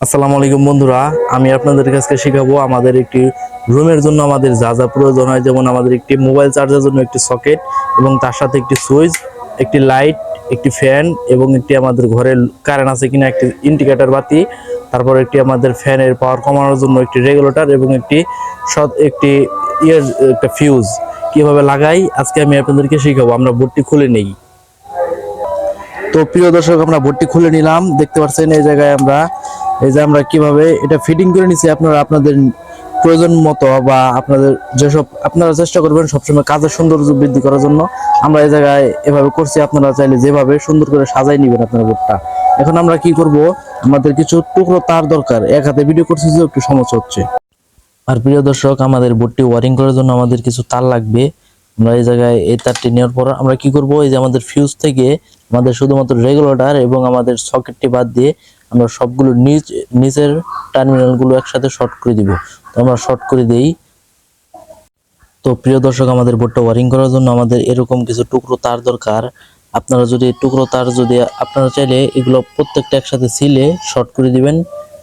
আসসালামু আলাইকুম বন্ধুরা, আমি আপনাদের কাছে শেখাবো আমাদের একটি রুমের জন্য আমাদের যা যা প্রয়োজন হয়। যেমন আমাদের একটি মোবাইল চার্জার জন্য একটি সকেট এবং তার সাথে একটি সুইচ, একটি লাইট, একটি ফ্যান এবং একটি আমাদের ঘরের কারেন্ট আছে কিনা একটি ইন্ডিকেটর বাতি, তারপর একটি আমাদের ফ্যানের পাওয়ার কমানোর জন্য একটি রেগুলেটর এবং একটি ইয়ার একটা ফিউজ কিভাবে লাগাই আজকে আমি আপনাদেরকে শেখাবো। আমরা বোর্ডটি খুলে নেই। তো প্রিয় দর্শক, আমরা বোর্ডটি খুলে নিলাম। দেখতে পাচ্ছেন এই যে আমরা কিভাবে এটা ফিটিং করে নিছি। আপনারা আপনাদের প্রয়োজন মতো বা আপনারা চেষ্টা করবেন সবসময় কাজের সৌন্দর্য বৃদ্ধি করার জন্য। আমরা এই জায়গায় এভাবে করছি, আপনারা চাইলে যেভাবে সুন্দর করে সাজাই নেবেন আপনার বোর্ডটা। এখন আমরা কি করব, আমাদের কিছু টুকরো তার দরকার। এক হাতে ভিডিও করছি যে একটু সমস্যা হচ্ছে। আর প্রিয় দর্শক, আমাদের বোর্ডটি ওয়ারিং করার জন্য আমাদের কিছু তার লাগবে। আমরা এই জায়গায় এই তারটি নেওয়ার পর আমরা কি করব, এই যে আমাদের ফিউজ থেকে আমাদের শুধুমাত্র রেগুলেটর এবং আমাদের সকেটটি বাদ দিয়ে আমরা সবগুলো নিচের টার্মিনালগুলো একসাথে শর্ট করে দিব। তো আমরা শর্ট করে দেই। তো প্রিয় দর্শক, আমাদের বোর্ডটা ওয়ারিং করার জন্য আমাদের এরকম কিছু টুকরো তার দরকার। আপনারা চাইলে এগুলো প্রত্যেকটা একসাথে সিলে শর্ট করে দিবেন,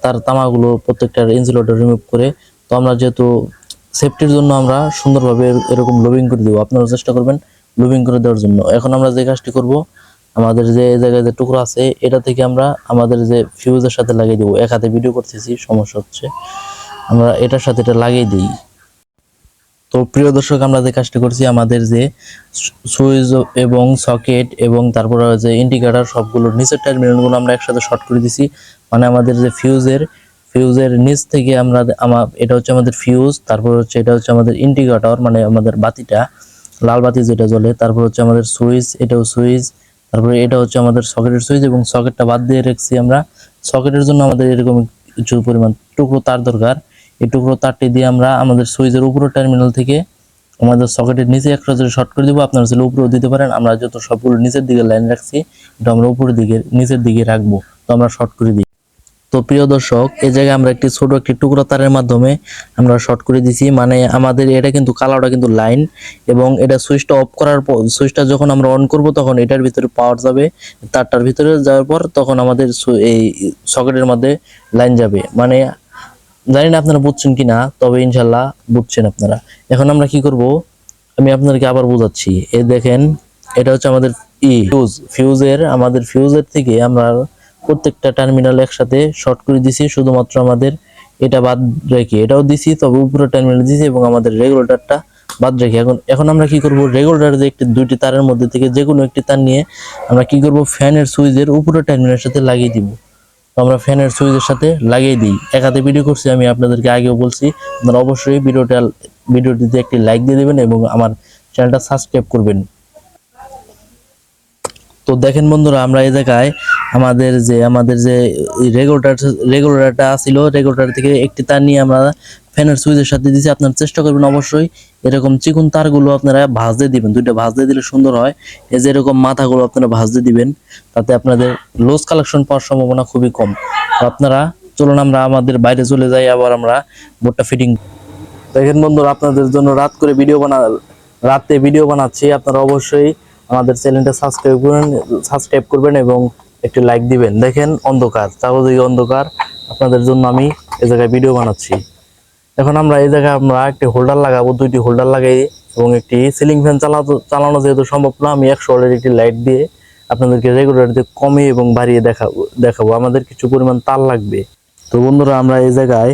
তার তামাগুলো প্রত্যেকটার ইনসুলেটর রিমুভ করে। তো আমরা যেহেতু সেফটির জন্য আমরা সুন্দরভাবে এরকম লোবিং করে দেবো, আপনারা চেষ্টা করবেন লোবিং করে দেওয়ার জন্য। এখন আমরা যে কাজটি করব, আমাদের যে জায়গায় যে টুকরো আছে এটা থেকে আমরা আমাদের যে ফিউজের সাথে লাগিয়ে দেবো। এক হাতে ভিডিও করতেছি, সমস্যা হচ্ছে। আমরা এটার সাথে এটা লাগিয়ে দিই। তো প্রিয় দর্শক, আমরা যে কাজটি করছি, আমাদের যে সুইচ এবং সকেট এবং তারপরে যে ইন্ডিকেটর সবগুলোর নিচের টার্মিনালগুলো আমরা একসাথে শর্ট করে দিছি। মানে আমাদের যে ফিউজের নিচ থেকে এটা হচ্ছে আমাদের ফিউজ, তারপর হচ্ছে এটা হচ্ছে আমাদের ইন্ডিকেটর, মানে আমাদের বাতিটা লাল বাতি যেটা জ্বলে, তারপর হচ্ছে আমাদের সুইচ, এটাও সুইচ, তারপরে এটা হচ্ছে আমাদের সকেটের সুইচ এবং সকেটটা বাদ দিয়ে রাখছি আমরা। সকেটের জন্য আমাদের এরকম কিছু পরিমাণ টুকরো তার দরকার। এই টুকরো তারটি দিয়ে আমরা আমাদের সুইচের উপরের টার্মিনাল থেকে আমাদের সকেটের নিচে একটা শর্ট করে দিব। আপনারা চাইলে উপরেও দিতে পারেন। আমরা যত সবগুলো নিচের দিকে লাইন রাখছি, এটা আমরা নিচের দিকে রাখবো। তো আমরা শর্ট করে দিই। তো প্রিয় দর্শক, এই জায়গায় আমরা ছোট একটি টুকরো তারের মাধ্যমে আমরা শর্ট করে দিছি। মানে আমাদের এটা কিন্তু কালারটা কিন্তু লাইন, এবং এটা সুইচটা অফ করার পর, সুইচটা যখন আমরা অন করব তখন এটার ভিতরে পাওয়ার যাবে, তারটার ভিতরে যাওয়ার পর তখন আমাদের এই সকেটের মধ্যে লাইন যাবে। মানে জানি না আপনারা বুঝছেন কিনা, তবে ইনশাল্লাহ বুঝছেন আপনারা। এখন আমরা কি করব, আমি আপনাদেরকে আবার বোঝাচ্ছি। এই দেখেন, এটা হচ্ছে আমাদের আমাদের ফিউজের থেকে আমরা প্রত্যেকটা টার্মিনাল একসাথে শর্ট করে দিছি। শুধুমাত্র আমাদের এটা বাদ রেখে এটাও দিছি, তবে উপরের টার্মিনাল দিছি এবং আমাদের রেগুলেটরটা বাদ রেখে এখন আমরা কি করব, রেগুলেটর যে দুইটি তারের মধ্যে থেকে যে কোনো একটি তার নিয়ে আমরা কি করব, ফ্যানের সুইচের উপরের টার্মিনালের সাথে লাগিয়ে দিব। তো আমরা ফ্যানের সুইচের সাথে লাগিয়ে দিই। এক হাতে ভিডিও করছি, আমি আপনাদেরকে আগেও বলছি। আপনারা অবশ্যই ভিডিওটিতে একটি লাইক দিয়ে দেবেন এবং আমার চ্যানেলটা সাবস্ক্রাইব করবেন। তো দেখেন বন্ধুরা, আমরা এই জায়গায় আমাদের যে রেগুলেটরটা ছিল, রেগুলেটর থেকে একটি তার নিয়ে আমরা ফ্যানের সুইচের সাথে দিয়েছি। আপনারা চেষ্টা করবেন অবশ্যই এরকম চিকন তারগুলো আপনারা ভাঁজ দিয়ে দিবেন। দুইটা ভাঁজ দিয়ে দিলে সুন্দর হয়। এই যে এরকম মাথাগুলো আপনারা ভাঁজ দিয়ে দিবেন, তাতে আপনাদের লুজ কালেকশন পাওয়ার সম্ভাবনা খুবই কম। তো আপনারা চলুন আমরা আমাদের বাইরে চলে যাই, আবার আমরা বোর্ডটা ফিটিং। দেখেন বন্ধুরা, আপনাদের জন্য রাতে ভিডিও বানাচ্ছি। আপনারা অবশ্যই আমাদের চ্যানেলটা সাবস্ক্রাইব করবেন এবং একটি লাইক দিবেন। দেখেন অন্ধকার, চারদিকে অন্ধকার, আপনাদের জন্য আমি এই জায়গায় ভিডিও বানাচ্ছি। এখন আমরা এই জায়গায় আমরা একটি হোল্ডার লাগাবো, দুইটি হোল্ডার লাগাই এবং একটি সিলিং ফ্যান চালানো যেহেতু সম্ভব না, আমি 100 ওয়াটের একটি লাইট দিয়ে আপনাদেরকে রেগুলেটর দিয়ে কমিয়ে এবং বাড়িয়ে দেখাবো। আমাদের কিছু পরিমাণ তার লাগবে। তো বন্ধুরা, আমরা এই জায়গায়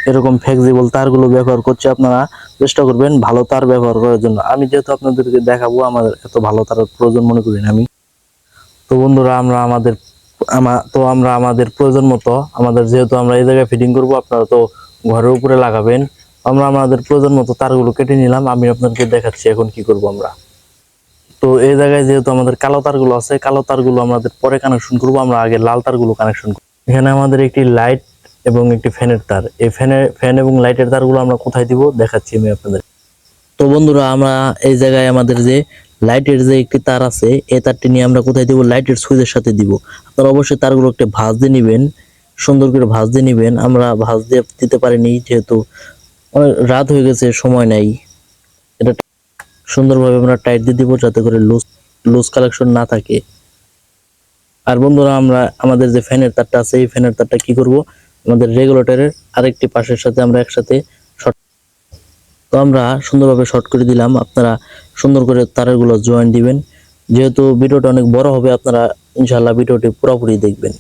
এরকম ফ্লেক্সিবল তারগুলো ব্যবহার করছি। আপনারা চেষ্টা করবেন ভালো তার ব্যবহার করার জন্য। আমি যেহেতু আপনাদেরকে দেখাবো, আমাদের এত ভালো তারের প্রয়োজন মনে করি না আমি। তো বন্ধুরা, আমরা আমাদের প্রয়োজন মতো, যেহেতু আমরা এই জায়গায় ফিটিং করব, আপনারা তো ঘরের উপরে লাগাবেন, আমরা আমাদের প্রয়োজন মতো তারগুলো কেটে নিলাম। আমি আপনাদেরকে দেখাচ্ছি এখন কি করব আমরা। তো এই জায়গায় যেহেতু আমাদের কালো তারগুলো আছে, কালো তারগুলো আমাদের পরে কানেকশন করব। আমরা আগে লাল তারগুলো কানেকশন করব। এখানে আমাদের একটি লাইট এবং একটি ফ্যানের তার, এই ফ্যান এবং লাইটের তারগুলো আমরা কোথায় দিব দেখাচ্ছি আমি আপনাদের। তো বন্ধুরা, আমরা এই জায়গায় আমাদের যে লাইটের যে একটি তার আছে, এই তারটি নিয়ে আমরা কোথায় দিব, লাইটের সুইচের সাথে দিব। আপনারা অবশ্যই তারগুলো একটা ভাঁজ দিয়ে নেবেন, সুন্দর করে ভাঁজ দিয়ে নেবেন। আমরা ভাঁজ দিয়ে দিতে পারিনি, যেহেতু অনেক রাত হয়ে গেছে, সময় নাই। এটা সুন্দরভাবে আমরা টাইট দিয়ে দিব, যাতে করে লুজ কালেকশন না থাকে। আর বন্ধুরা আমরা আমাদের যে ফ্যানের তারটা আছে এই ফ্যানের তারটা কি করব, আমাদের রেগুলেটরের আরেকটি পাশের সাথে আমরা একসাথে শর্ট, তো আমরা সুন্দরভাবে শর্ট করে দিলাম। আপনারা সুন্দর করে তারগুলো জয়েন দিবেন। যেহেতু ভিডিওটা অনেক বড় হবে, আপনারা ইনশাআল্লাহ ভিডিওটি পুরোপুরি দেখবেন।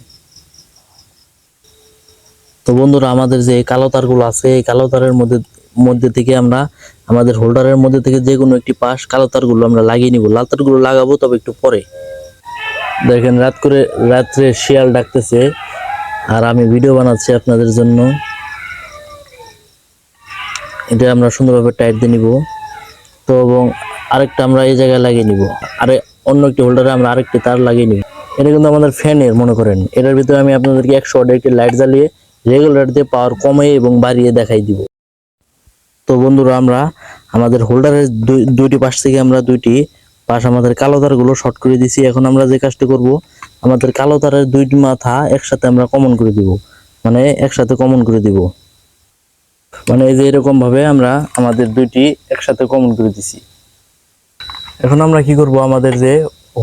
তো বন্ধুরা আমাদের যে কালো তারগুলো আছে এই কালো তারের মধ্যে মধ্যে থেকে আমরা আমাদের হোল্ডারের মধ্যে থেকে যে কোনো একটি পাশ কালো তারগুলো আমরা লাগিয়ে নিব। লাল তারগুলো লাগাবো তবে একটু পরে। দেখেন রাত্রে শিয়াল ডাকতেছে আর আমি ভিডিও বানাচ্ছি আপনাদের জন্য। এটা আমরা সুন্দরভাবে টাইট দিয়ে নিব। তো এবং আরেকটা আমরা এই জায়গায় লাগিয়ে নিব, আর অন্য একটি হোল্ডারে আমরা আরেকটি তার লাগিয়ে নিব। এটা কিন্তু আমাদের ফ্যানের মনে করেন, এটার ভিতরে আমি আপনাদেরকে 100 ওয়াটের একটি লাইট জ্বালিয়ে রেগুলেটর দিয়ে পাওয়ার কমিয়ে এবং বাড়িয়ে দেখাই দিব। তো বন্ধুরা আমরা আমাদের হোল্ডারের দুইটি পাশ থেকে আমরা দুইটি পাশ আমাদের কালো তারগুলো শর্ট করে দিছি। এখন আমরা যে কাজটি করব, আমাদের কালো তারের দুইটি মাথা একসাথে আমরা কমন করে দিব, মানে একসাথে কমন করে দিব, মানে এই যে এরকম ভাবে আমরা আমাদের দুইটি একসাথে কমন করে দিছি। এখন আমরা কি করব, আমাদের যে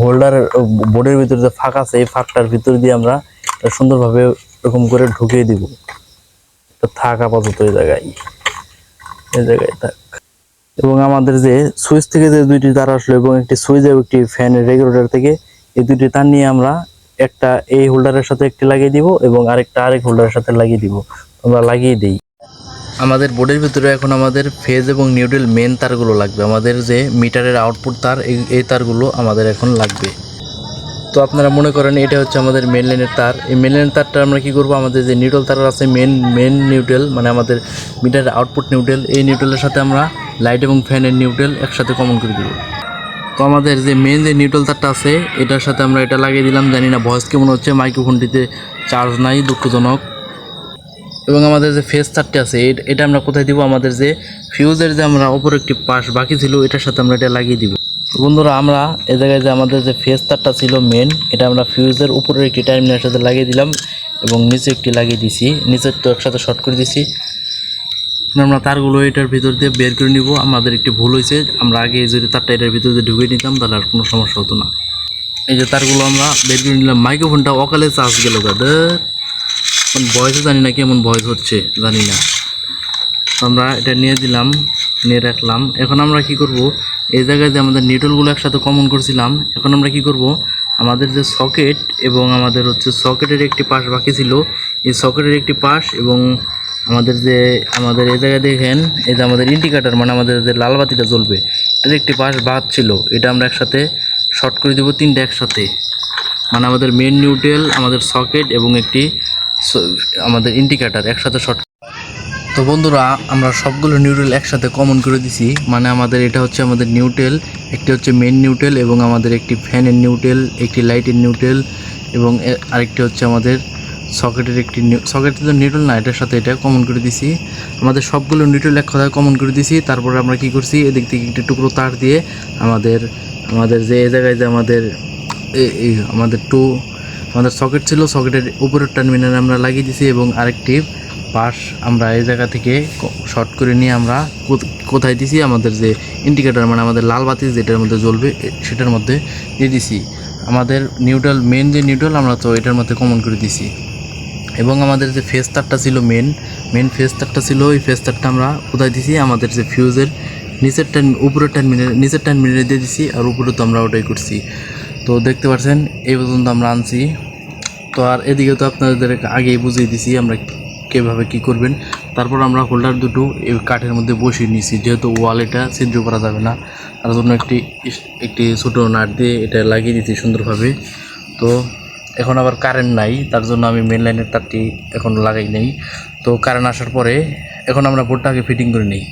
হোল্ডার বোর্ডের ভিতরে যে ফাঁক আছে এই ফাঁকটার ভিতর দিয়ে আমরা সুন্দরভাবে এরকম করে ঢুকিয়ে দিব। থাক আপাতত এই জায়গায় থাক। এবং আমাদের যে সুইচ থেকে যে দুইটি তার আসলো এবং একটি সুইচ এবং একটি ফ্যানের রেগুলেটর থেকে এই দুইটি তার নিয়ে আমরা একটা এই হোল্ডারের সাথে একটি লাগিয়ে দিব এবং আরেকটা আরেক হোল্ডারের সাথে লাগিয়ে দিব। আমরা লাগিয়ে দিই। আমাদের বোর্ডের ভিতরে এখন আমাদের ফেজ এবং নিউট্রাল মেন তারগুলো লাগবে। আমাদের যে মিটারের আউটপুট তার এই তারগুলো আমাদের এখন লাগবে। তো আপনারা মনে করেন এটা হচ্ছে আমাদের মেন লাইনের তার। এই মেন লাইনের তারটা আমরা কি করব, আমাদের যে নিউট্রাল তার আছে মেন নিউট্রাল মানে আমাদের মিটারের আউটপুট নিউট্রাল, এই নিউট্রালের সাথে আমরা লাইট এবং ফ্যানের নিউট্রাল একসাথে কমন করে দিব। তো আমাদের যে মেন যে নিউট্রাল তারটা আছে এটার সাথে আমরা এটা লাগিয়ে দিলাম। জানি না ভয়েস কেমন হচ্ছে, মাইক্রোফোনটিতে চার্জ নাই, দুঃখজনক। এবং আমাদের যে ফেজ তারটি আছে এটা আমরা কোথায় দিব, আমাদের যে ফিউজের যে আমরা অপর একটি পাশ বাকি ছিল এটার সাথে আমরা এটা লাগিয়ে দিব। বন্ধুরা আমরা এই জায়গায় যে আমাদের যে ফেজ তারটা ছিল মেন, এটা আমরা ফিউজের উপরের একটি টার্মিনালের সাথে লাগিয়ে দিলাম এবং নিচে একটি লাগিয়ে দিছি, নিচের তো একসাথে শর্ট করে দিছি। আমরা তারগুলো এটার ভিতর দিয়ে বের করে নিব। আমাদের একটি ভুল হয়েছে, আমরা আগে যদি তারটা এটার ভিতর দিয়ে ঢুকিয়ে নিতাম তাহলে আর কোনো সমস্যা হতো না। এই যে তারগুলো আমরা বের করে নিলাম। মাইক্রোফোনটা অকালে চার্জ গেল গাদের, ভয়েসে জানি না কেমন ভয়েস হচ্ছে জানি না। আমরা এটা নিয়ে দিলাম, নিয়ে রাখলাম। এখন আমরা কি করব, এই জায়গায় যে আমাদের নিউট্রালগুলো একসাথে কমন করছিলাম, এখন আমরা কি করব, আমাদের যে সকেট এবং আমাদের হচ্ছে সকেটের একটি পাশ বাকি ছিল, এই সকেটের একটি পাশ এবং আমাদের যে আমাদের এই জায়গায় দেখেন এই যে আমাদের ইন্ডিকেটর মানে আমাদের যে লাল বাতিটা জ্বলবে এটার একটি পাশ বাদ ছিল, এটা আমরা একসাথে শর্ট করে দেবো তিনটা একসাথে, মানে আমাদের মেন নিউট্রাল, আমাদের সকেট এবং একটি আমাদের ইন্ডিকেটর একসাথে শর্ট। তো বন্ধুরা আমরা সবগুলো নিউট্রাল একসাথে কমন করে দিছি, মানে আমাদের এটা হচ্ছে আমাদের নিউট্রাল, একটি হচ্ছে মেন নিউট্রাল এবং আমাদের একটি ফ্যানের নিউট্রাল, একটি লাইটের নিউট্রাল এবং আরেকটি হচ্ছে আমাদের সকেটের একটি সকেটের তো নিউট্রাল না, এটার সাথে এটা কমন করে দিছি। আমাদের সবগুলো নিউট্রাল এক কথায় কমন করে দিছি। তারপরে আমরা কি করছি, এদিক থেকে একটি টুকরো তার দিয়ে আমাদের যে এই জায়গায় যে আমাদের আমাদের সকেট ছিল, সকেটের উপরের টার্মিনালে আমরা লাগিয়ে দিছি এবং আরেকটি পাশ আমরা এই জায়গা থেকে শর্ট করে নিয়ে আমরা কোথায় দিছি, আমাদের যে ইন্ডিকেটর মানে আমাদের লাল বাতি যেটার মধ্যে জ্বলবে সেটার মধ্যে দিয়ে দিছি। আমাদের নিউট্রাল মেন যে নিউট্রাল আমরা তো এটার মধ্যে কমন করে দিছি। এবং আমাদের যে ফেজ তারটা ছিল মেন ফেজ তারটা ছিল, ওই ফেজ তারটা আমরা কোথায় দিছি, আমাদের যে ফিউজের উপরের নিচের টার্মিনালে দিয়ে দিছি, আর উপরে তো আমরা ওটাই করছি। তো দেখতে পাচ্ছেন এই পর্যন্ত আমরা আনছি। তো আর এদিকে তো আপনাদের আগেই বুঝিয়ে দিছি আমরা কীভাবে কী করবেন। তারপর আমরা হোল্ডার দুটো এই কাঠের মধ্যে বসিয়ে নিয়েছি, যেহেতু ওয়াল এটা ছিদ্র করা যাবে না, তার জন্য একটি ছোটো নাট দিয়ে এটা লাগিয়ে দিয়েছি সুন্দরভাবে। তো এখন আবার কারেন্ট নাই, তার জন্য আমি মেন লাইনের তারটি এখন লাগাই নেই। তো কারেন্ট আসার পরে এখন আমরা বোর্ডটাকে ফিটিং করে নিই।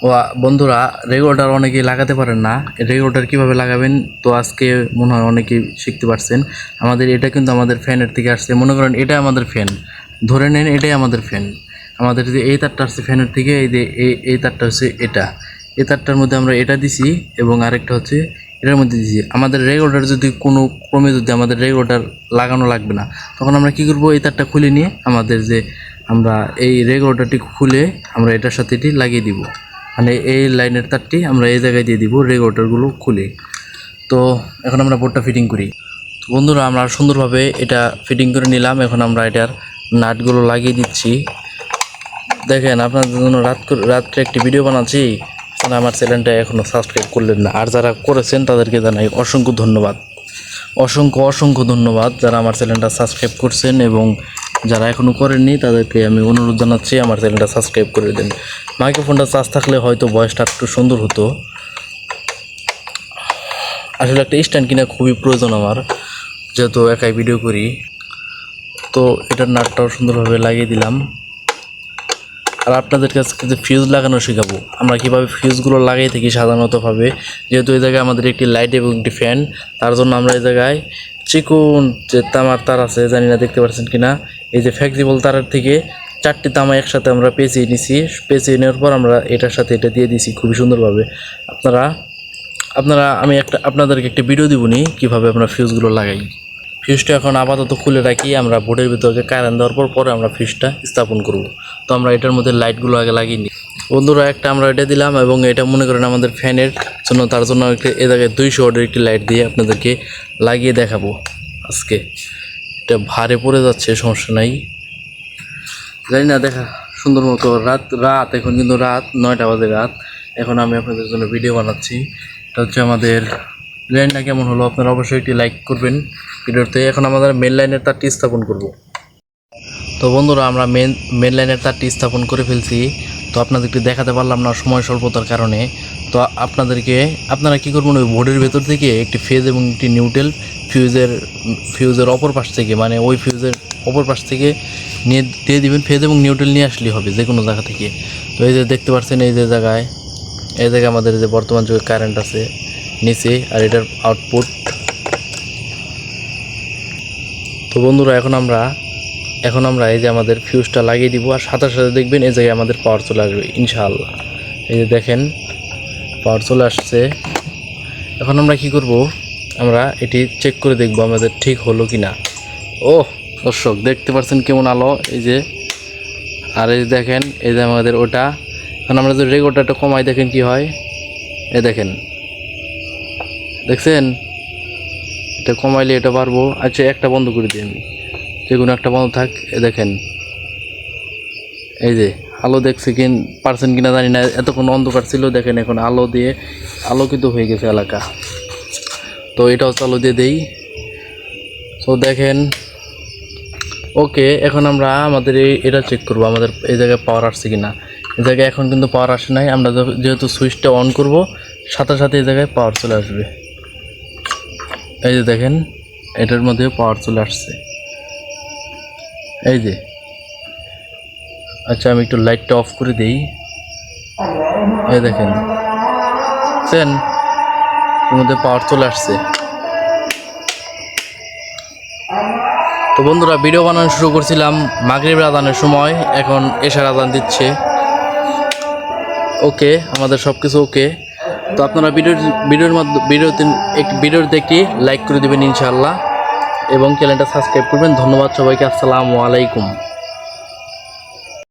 ও বন্ধুরা রেগুলেটর অনেকেই লাগাতে পারেন না, রেগুলেটর কীভাবে লাগাবেন তো আজকে মনে হয় অনেকেই শিখতে পারছেন। আমাদের এটা কিন্তু আমাদের ফ্যানের থেকে আসছে, মনে করেন এটা আমাদের ফ্যান, ধরে নেন এটাই আমাদের ফ্যান। আমাদের যে এই তারটা আসছে ফ্যানের থেকে, এই যে এই তারটা হচ্ছে এটা, এই তারটার মধ্যে আমরা এটা দিছি এবং আরেকটা হচ্ছে এটার মধ্যে দিছি। আমাদের রেগুলেটর যদি কোনো ক্রমে যদি আমাদের রেগুলেটর লাগানো লাগবে না, তখন আমরা কী করবো, এই তারটা খুলে নিয়ে আমাদের যে আমরা এই রেগুলেটরটি খুলে আমরা এটার সাথে এটি লাগিয়ে দিব, মানে এই লাইনের তারটি আমরা এই জায়গায় দিয়ে দিব রেগুলেটরগুলো খুলে। তো এখন আমরা বোর্ডটা ফিটিং করি। তো বন্ধুরা আমরা সুন্দরভাবে এটা ফিটিং করে নিলাম। এখন আমরা এটার নাটগুলো লাগিয়ে দিচ্ছি। দেখেন আপনাদের জন্য রাত্রে একটি ভিডিও বানাচ্ছি, আপনারা আমার চ্যানেলটা এখনও সাবস্ক্রাইব করলেন না, আর যারা করেছেন তাদেরকে জানাই অসংখ্য ধন্যবাদ। অসংখ্য ধন্যবাদ যারা আমার চ্যানেলটা সাবস্ক্রাইব করছেন, এবং যারা এখনও করেননি তাদেরকে আমি অনুরোধ জানাচ্ছি আমার চ্যানেলটা সাবস্ক্রাইব করে দেন। মাইক্রোফোনটা চার্জ থাকলে হয়তো ভয়েসটা একটু সুন্দর হতো। আসলে একটা স্ট্যান্ড কিনা খুবই প্রয়োজন আমার, যেহেতু একাই ভিডিও করি। তো এটার নাটটাও সুন্দরভাবে লাগিয়ে দিলাম। আর আপনাদের কাছে কিন্তু ফিউজ লাগানো শেখাবো, আমরা কীভাবে ফিউজগুলো লাগিয়ে থাকি সাধারণতভাবে। যেহেতু এই জায়গায় আমাদের একটি লাইট এবং একটি ফ্যান, তার জন্য আমরা এই জায়গায় চিকন যে তামার তার আছে, জানি না দেখতে পাচ্ছেন কি না, এই যে ফ্লেক্সিবল তারের থেকে 4টি তামা একসাথে আমরা পেঁচিয়ে নিছি। পেঁচিয়ে নেওয়ার পর আমরা এটার সাথে এটা দিয়ে দিছি খুবই সুন্দরভাবে। আমি আপনাদেরকে একটা ভিডিও দিবনি কীভাবে আমরা ফিউজগুলো লাগাই। ফিউজটা এখন আপাতত খুলে রাখি, আমরা বোর্ডের ভিতরে কারেন্ট দেওয়ার পরে আমরা ফিউজটা স্থাপন করব। তো আমরা এটার মধ্যে লাইটগুলো আগে লাগিয়ে নিই। বন্ধুরা একটা আমরা এটা দিলাম, এবং এটা মনে করেন আমাদের ফ্যানের জন্য, তার জন্য একটা এ জায়গায় 200 ওয়াটের একটি লাইট দিয়ে আপনাদেরকে লাগিয়ে দেখাবো আজকে। এটা ভারে পড়ে যাচ্ছে, সমস্যা নাই, জানি না দেখা সুন্দর মতো। রাত এখন কিন্তু রাত 9টা বাজে রাত। এখন আমি আপনাদের জন্য ভিডিও বানাচ্ছি। এটা হচ্ছে আমাদের লাইনটা কেমন হলো আপনারা অবশ্যই একটি লাইক করবেন ভিডিওতে। এখন আমাদের মেন লাইনের তারটি স্থাপন করব। তো বন্ধুরা আমরা মেন লাইনের তারটি স্থাপন করে ফেলছি। তো আপনাদেরকে দেখাতে পারলাম না সময় স্বল্পতার কারণে। তো আপনারা কী করবেন, ওই বোর্ডের ভেতর থেকে একটি ফেজ এবং একটি নিউট্রাল ফিউজের অপর পাশ থেকে, মানে ওই ফিউজের অপর পাশ থেকে দিয়ে দিবেন। ফেজ এবং নিউট্রাল নিয়ে আসলেই হবে যে কোনো জায়গা থেকে। তো এই যে দেখতে পাচ্ছেন এই জায়গায় আমাদের যে বর্তমান যুগে কারেন্ট আছে নিচে, আর এটার আউটপুট। তো বন্ধুরা এখন আমরা এই যে আমাদের ফিউজটা লাগিয়ে দিব, আর সাথে দেখবেন এই জায়গায় আমাদের পাওয়ার চলে আসবে ইনশাআল্লাহ। এই যে দেখেন পাওয়ার চলে আসছে। এখন আমরা কি করব, আমরা এটি চেক করে দেখব আমাদের ঠিক হলো কি না। ও দর্শক দেখতে পাচ্ছেন কেমন আলো, এই যে, আর এই দেখেন এই যে আমাদের ওটা। এখন আমরা যদি রেগুলেটরটা কমাই দেখেন কি হয়, এই দেখছেন এটা কমাইলে এটা পারবো। আচ্ছা একটা বন্ধ করে দিই আমি, যে কোনো একটা বন্ধ থাক। দেখেন এই যে আলো পারছেন কিনা জানি না, এতক্ষণ অন্ধকার ছিল, দেখেন এখন আলো দিয়ে আলোকিত হয়ে গেছে এলাকা। তো এটাও চালু দিয়ে দেই। তো দেখেন ওকে। এখন আমরা আমাদের এটা চেক করবো আমাদের এই জায়গায় পাওয়ার আসছে কিনা। এই জায়গায় এখন কিন্তু পাওয়ার আসে নাই। আমরা যেহেতু সুইচটা অন করব, সাথে সাথে এই জায়গায় পাওয়ার চলে আসবে। এই যে দেখেন এটার মধ্যে পাওয়ার চলে আসছে, এই যে। আচ্ছা আমি একটু লাইটটা অফ করে দিই। এই দেখেন এর মধ্যে পাওয়ার চলে আসছে। তো বন্ধুরা ভিডিও বানানো শুরু করছিলাম মাগরিবের আজানের সময়, এখন এশার আজান দিচ্ছে। ওকে, আমাদের সব কিছু ওকে। তো আপনারা ভিডিওতে একটি লাইক করে দেবেন ইনশাআল্লাহ, এবং চ্যানেলটা সাবস্ক্রাইব করবেন। ধন্যবাদ সবাইকে, আসসালামু আলাইকুম।